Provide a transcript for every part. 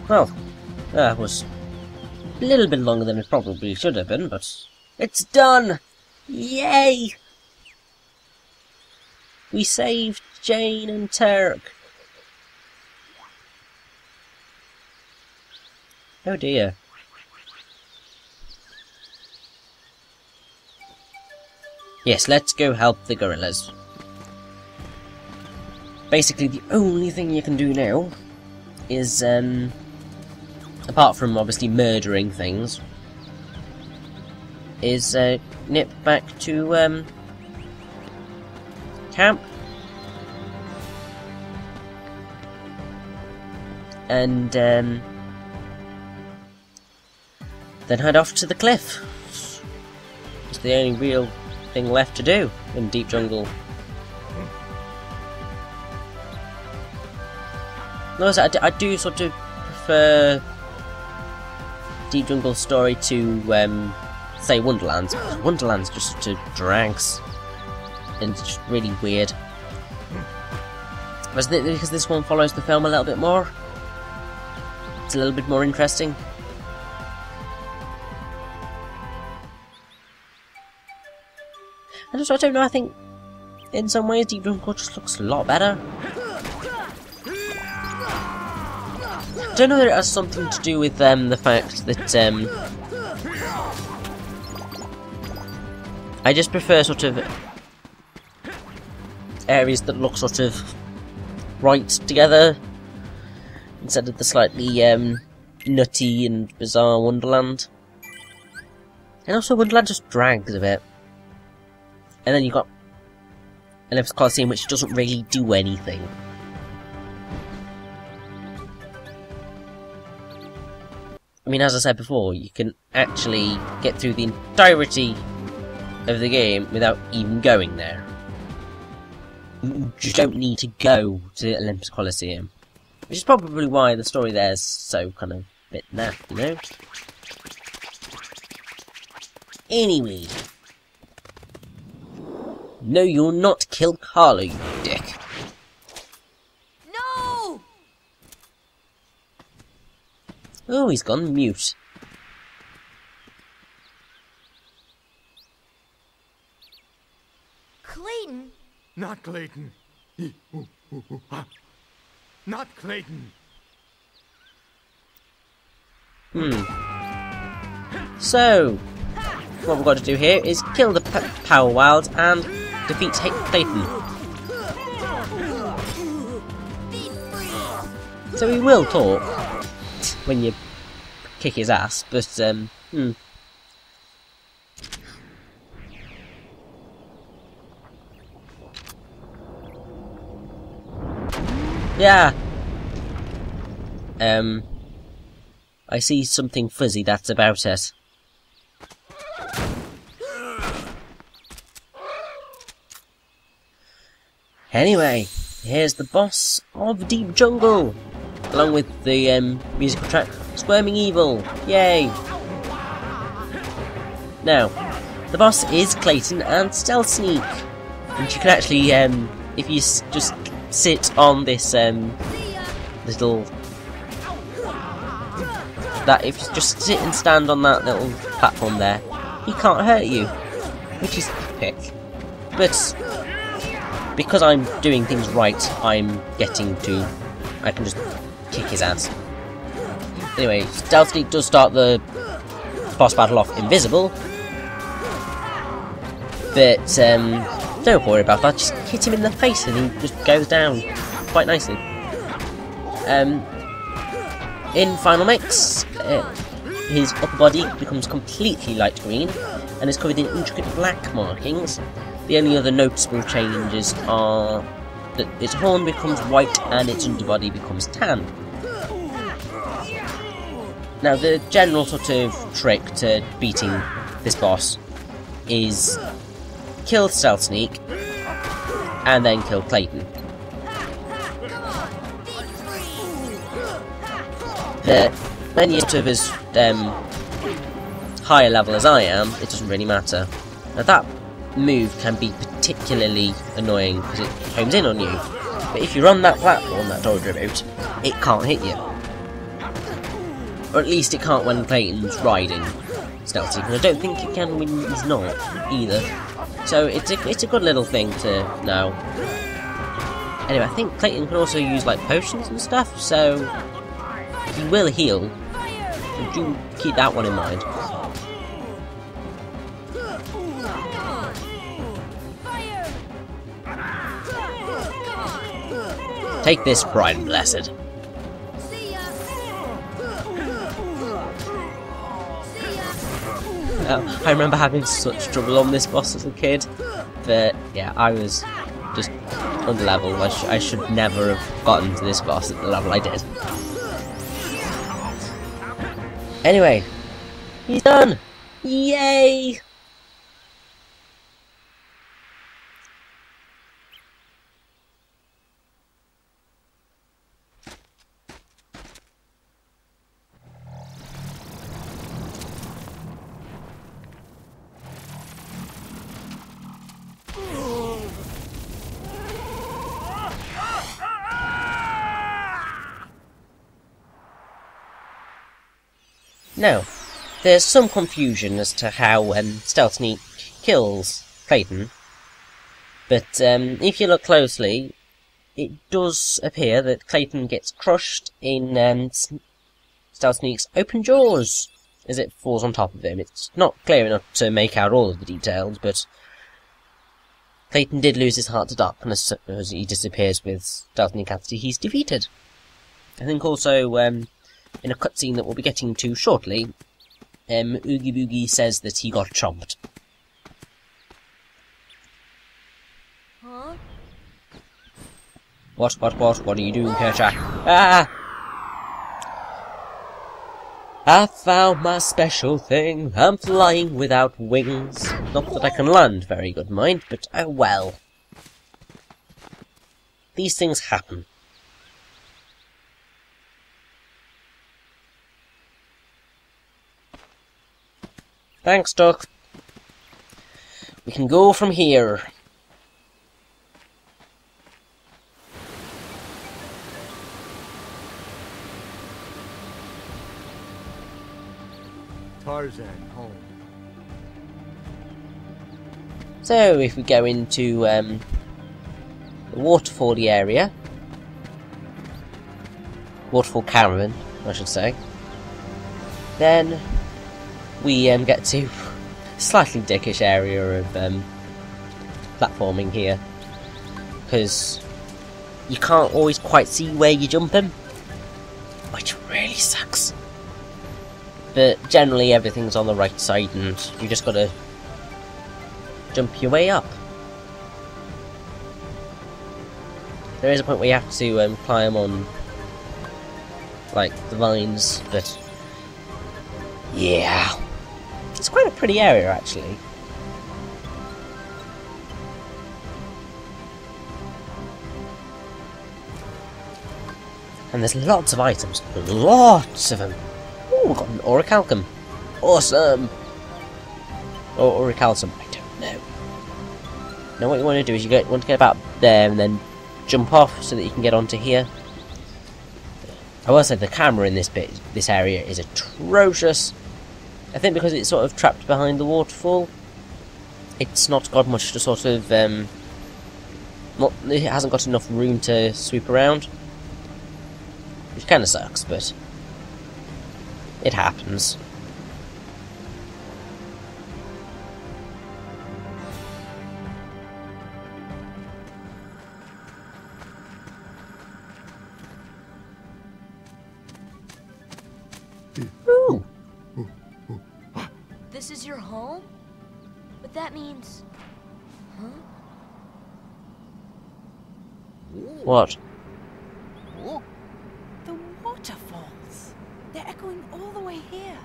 Well, that was a little bit longer than it probably should have been, but it's done! Yay! We saved Jane and Turk. Oh dear. Yes, let's go help the gorillas. Basically, the only thing you can do now is, apart from obviously murdering things, is nip back to camp and then head off to the cliff. It's the only real thing left to do in Deep Jungle. No, I do sort of prefer Deep Jungle story to say Wonderlands. Wonderlands just sort of drags and it's just really weird. Wasn't it because this one follows the film a little bit more? It's a little bit more interesting. And also, I don't know, I think in some ways Deep Jungle just looks a lot better. I don't know that it has something to do with the fact that I just prefer sort of areas that look sort of right together instead of the slightly nutty and bizarre Wonderland. And also Wonderland just drags a bit. And then you've got Olympus Coliseum, which doesn't really do anything. I mean, as I said before, you can actually get through the entirety of the game without even going there. You just don't need to go to the Olympus Coliseum. Which is probably why the story there is so kind of a bit naff, you know? Anyway. No, you'll not kill Carla, you dick. No! Oh, he's gone mute. Clayton? Not Clayton. Not Clayton. So, what we've got to do here is kill the Power Wild and defeat Clayton. So he will talk when you kick his ass, but yeah. I see something fuzzy, that's about it. Anyway, here's the boss of Deep Jungle, along with the musical track Squirming Evil. Yay! Now, the boss is Clayton and Stealth Sneak, and you can actually, if you just sit on this little, if you just sit and stand on that little platform there, he can't hurt you, which is epic. But because I'm doing things right, I can just kick his ass. Anyway, Stealth Sneak does start the boss battle off invisible, but don't worry about that, just hit him in the face and he just goes down quite nicely. In Final Mix, his upper body becomes completely light green and is covered in intricate black markings. The only other noticeable changes are that its horn becomes white and its underbody becomes tan. Now, the general sort of trick to beating this boss is kill Stealth Sneak and then kill Clayton. When you're sort of as higher level as I am, it doesn't really matter. Now that move can be particularly annoying because it homes in on you, but if you're on that platform that I told you about, it can't hit you. Or at least it can't when Clayton's riding Stealthy, because I don't think it can when he's not, either. So it's a good little thing to know. Anyway, I think Clayton can also use, like, potions and stuff, so he will heal. So do keep that one in mind. Take this, Bright and Blessed. I remember having such trouble on this boss as a kid, but yeah, I was just under level. I should never have gotten to this boss at the level I did. Anyway, he's done! Yay! Now, there's some confusion as to how Stealth Sneak kills Clayton, but if you look closely, it does appear that Clayton gets crushed in Stealth Sneak's open jaws as it falls on top of him. It's not clear enough to make out all of the details, but Clayton did lose his heart to darkness as he disappears with Stealth Sneak after he's defeated. I think also, in a cutscene that we'll be getting to shortly, Oogie Boogie says that he got chomped. Huh? What are you doing, Kerchak? Ah! I found my special thing. I'm flying without wings. Not that I can land very good, mind, but oh well. These things happen. Thanks, Duck. We can go from here. Tarzan home. So, if we go into the waterfall area, waterfall caravan, I should say, then we get to a slightly dickish area of platforming here, because you can't always quite see where you're jumping, which really sucks. But generally everything's on the right side and you just gotta jump your way up. There is a point where you have to climb on, like, the vines, but yeah. It's quite a pretty area, actually. And there's lots of items. Lots of them. Ooh, we've got an orichalcum. Awesome! Or orichalcum, I don't know. Now what you want to do is you want to get about there and then jump off so that you can get onto here. I will say the camera in this area is atrocious. I think because it's sort of trapped behind the waterfall, it's not got much to sort of, it hasn't got enough room to sweep around. Which kind of sucks, but it happens. Ooh. This is your home? But that means... Huh? What? The waterfalls. They're echoing all the way here.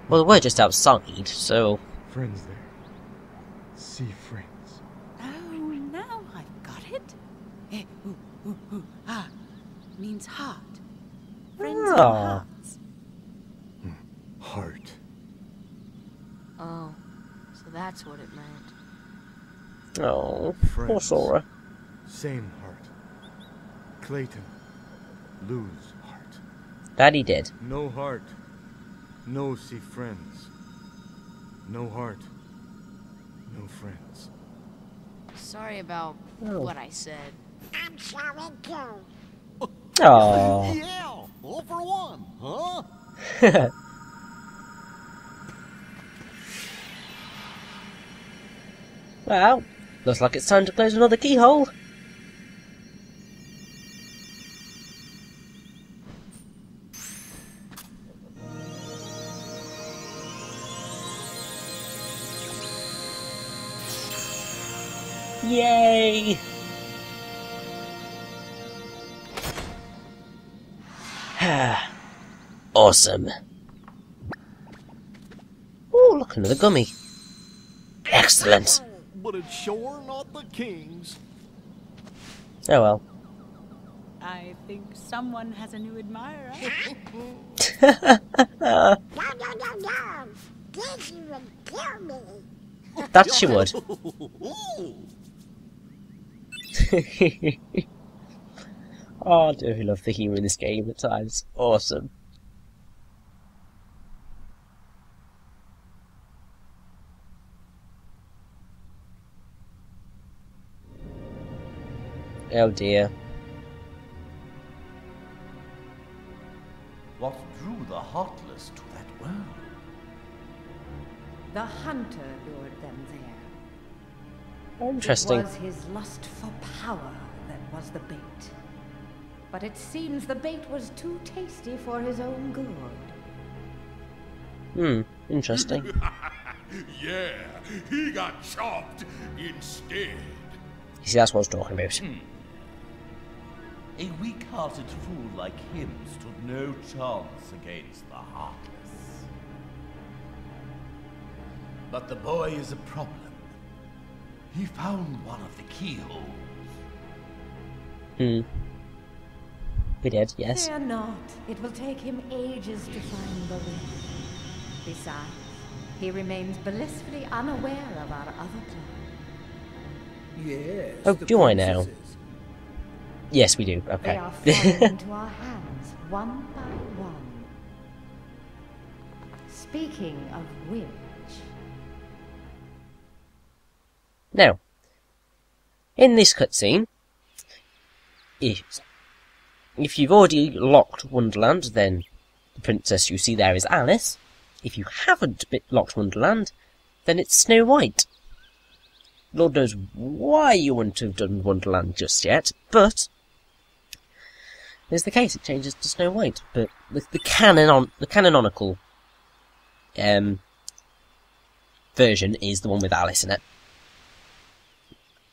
Well, we're just outside, so... Friends there. Sea friends. Oh, now I've got it. Ah, means heart. Friends in Ah. hearts. Heart. Oh, so that's what it meant. Oh, poor Friends. Sora. Same heart. Clayton. Lose heart. That he did. No heart, no see friends. No heart, no friends. Sorry about what I said. I'm sorry too. Aww. Yeah, all for one, huh? Well, looks like it's time to close another keyhole. Yay! Awesome. Oh, look, another gummy. Excellent. But it's sure not the king's. Oh well. I think someone has a new admirer. No. This you would kill me. That she would. Oh, I do love the humour in this game at times. Awesome. Oh dear. What drew the Heartless to that world? The hunter lured them there. Interesting. It was his lust for power that was the bait. But it seems the bait was too tasty for his own good. Interesting. Yeah, he got chopped instead. You see, that's what I was talking about. A weak-hearted fool like him stood no chance against the Heartless. But the boy is a problem. He found one of the keyholes. He did, yes. Fear not. It will take him ages to find the ring. Besides, he remains blissfully unaware of our other plan. Yes. Oh, do I now? Yes, we do. They Okay. are falling into our hands, one by one. Speaking of which... Now, in this cutscene, if you've already locked Wonderland, then the princess you see there is Alice. If you haven't locked Wonderland, then it's Snow White. Lord knows why you wouldn't have done Wonderland just yet, but there's the case. It changes to Snow White, but the canonical version is the one with Alice in it.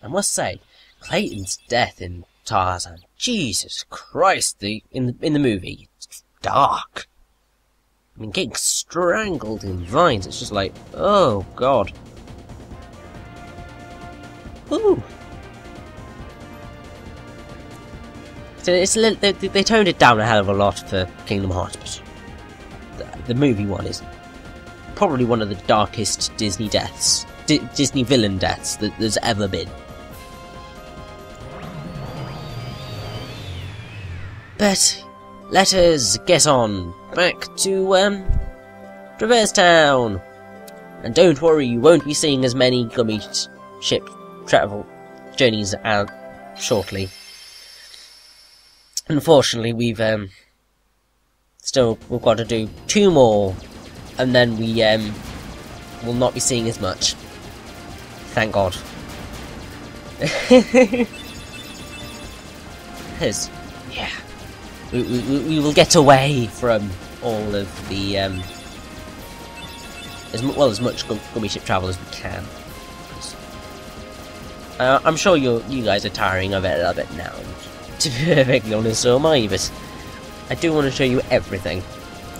I must say, Clayton's death in Tarzan, Jesus Christ, in the movie, it's dark. I mean, getting strangled in vines, it's just like, oh god. Ooh. So it's a little, they toned it down a hell of a lot for Kingdom Hearts, but the movie one is probably one of the darkest Disney deaths, Disney villain deaths that there's ever been. But let us get on back to Traverse Town, and don't worry, you won't be seeing as many gummy ship travel journeys out shortly. Unfortunately, we've got to do 2 more, and then we will not be seeing as much. Thank God. Because, yeah, we will get away from all of the as much gummy ship travel as we can. I'm sure you guys are tiring of it a little bit now. To be perfectly honest, so am I, but I do want to show you everything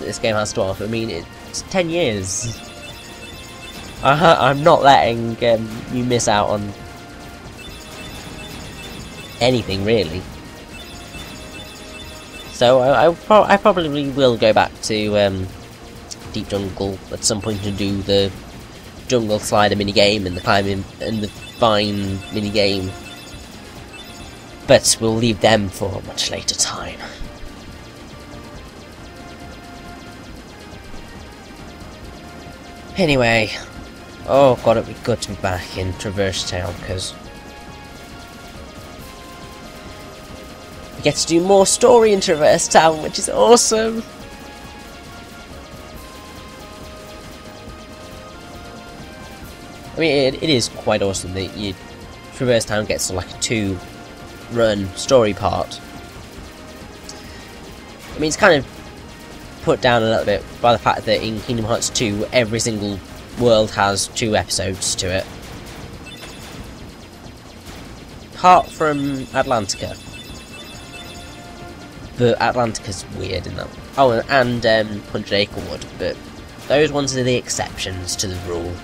that this game has to offer. I mean, it's 10 years. I'm not letting you miss out on anything, really. So I probably will go back to Deep Jungle at some point to do the jungle slider minigame and the climbing and the vine minigame. But we'll leave them for a much later time. Anyway, oh god, it'd be good to be back in Traverse Town, because we get to do more story in Traverse Town, which is awesome! I mean, it is quite awesome that Traverse Town gets like a 2-run story part. I mean, it's kind of put down a little bit by the fact that in Kingdom Hearts 2, every single world has 2 episodes to it. Apart from Atlantica. But Atlantica's weird in that. Oh, and 100 Acre Wood, but those ones are the exceptions to the rule.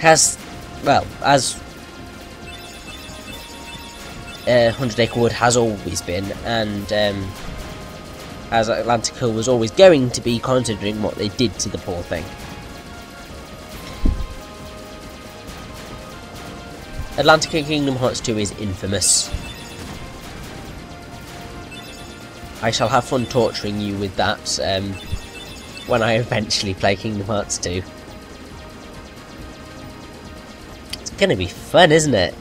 As 100 Acre Wood has always been, and as Atlantica was always going to be, considering what they did to the poor thing. Atlantica Kingdom Hearts 2 is infamous. I shall have fun torturing you with that when I eventually play Kingdom Hearts 2. It's gonna be fun, isn't it?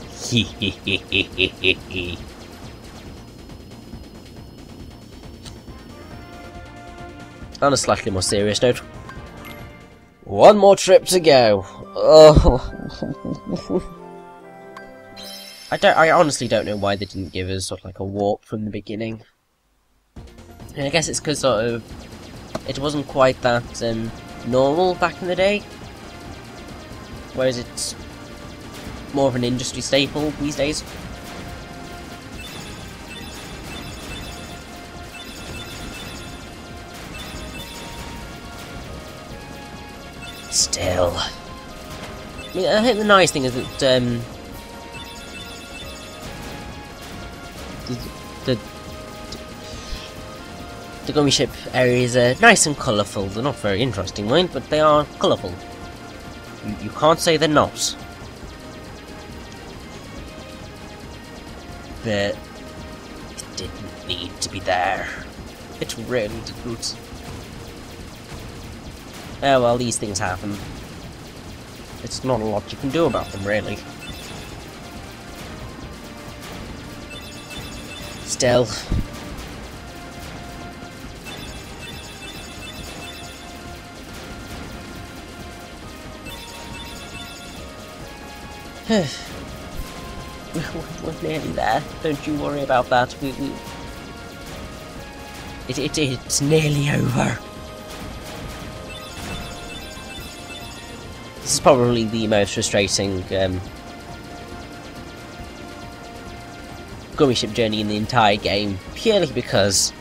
On a slightly more serious note, one more trip to go. Oh. I honestly don't know why they didn't give us sort of like a warp from the beginning. And I guess it's because sort of it wasn't quite that normal back in the day, whereas it's more of an industry staple these days. Still, I mean, I think the nice thing is that the gummy ship areas are nice and colourful. They're not very interesting, mind, but they are colourful. You can't say they're not. But it didn't need to be there. It really didn't. Oh well, these things happen. It's not a lot you can do about them, really. Still. We're nearly there. Don't you worry about that. It's nearly over. This is probably the most frustrating gummy ship journey in the entire game, purely because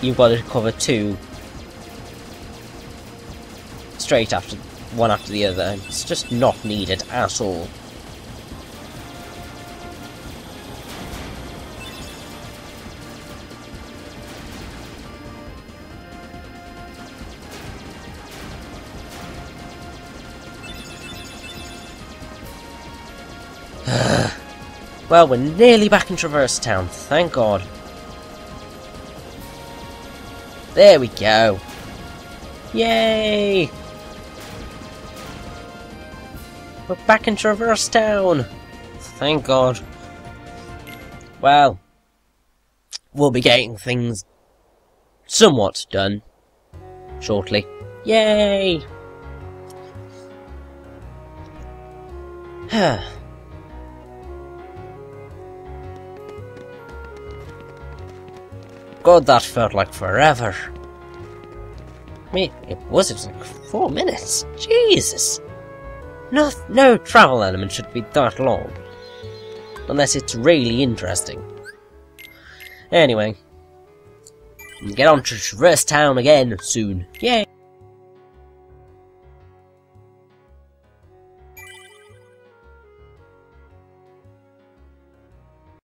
you've got to cover 2 straight after one after the other. It's just not needed at all. Well, we're nearly back in Traverse Town, thank God. There we go. Yay! We're back in Traverse Town! Thank God. Well, we'll be getting things somewhat done shortly. Yay! God, that felt like forever. I mean, it was like 4 minutes. Jesus! No travel element should be that long. Unless it's really interesting. Anyway. Get on to Traverse Town again soon. Yay!